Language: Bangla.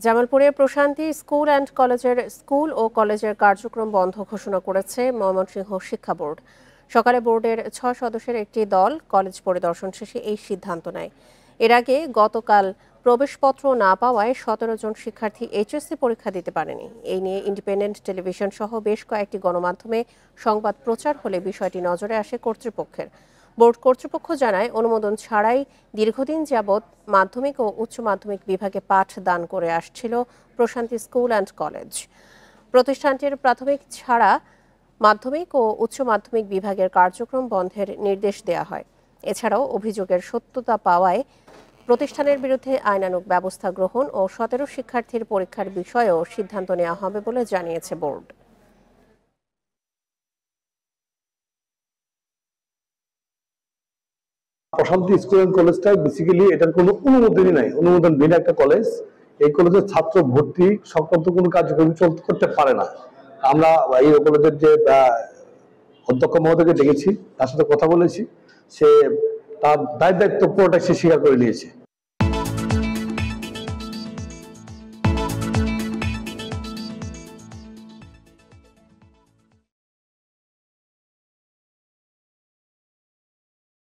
জামালপুরে প্রশান্তি স্কুল অ্যান্ড কলেজের স্কুল ও কলেজের কার্যক্রম বন্ধ ঘোষণা করেছে ময়মনসিংহ শিক্ষা বোর্ড। সকালে বোর্ডের 6 সদস্যের একটি দল কলেজ পরিদর্শন শেষে এই সিদ্ধান্ত নেয়। এর আগে গতকাল প্রবেশপত্র না পাওয়ায় 17 জন শিক্ষার্থী এইচএসসি পরীক্ষা দিতে পারেনি। এই নিয়ে ইন্ডিপেন্ডেন্ট টেলিভিশন সহ বেশ কয়েকটি গণমাধ্যমে সংবাদ প্রচার হলে বিষয়টি নজরে আসে কর্তৃপক্ষের। বোর্ড কর্তৃপক্ষ জানায়, অনুমোদন ছাড়াই দীর্ঘদিন যাবৎ মাধ্যমিক ও উচ্চ মাধ্যমিক বিভাগে পাঠ দান করে আসছিল প্রশান্তি স্কুল অ্যান্ড কলেজ। প্রতিষ্ঠানটির প্রাথমিক ছাড়া মাধ্যমিক ও উচ্চ মাধ্যমিক বিভাগের কার্যক্রম বন্ধের নির্দেশ দেওয়া হয়। এছাড়াও অভিযোগের সত্যতা পাওয়ায় প্রতিষ্ঠানের বিরুদ্ধে আইনানুগ ব্যবস্থা গ্রহণ ও 17 শিক্ষার্থীর পরীক্ষার বিষয়েও সিদ্ধান্ত নেওয়া হবে বলে জানিয়েছে বোর্ড। প্রশান্তি স্কুল অ্যান্ড কলেজটা বেসিক্যালি এটার কোনো অনুমোদনই নাই, অনুমোদনবিহীন একটা কলেজ। এই কলেজের ছাত্র ভর্তি সংক্রান্ত কোনো কার্যক্রম করতে পারে না। আমরা এই কলেজের যে অধ্যক্ষ মহোদয়কে দেখেছি, তার সাথে কথা বলেছি, সে তার দায়িত্ব পুরোটা সে স্বীকার করে নিয়েছে।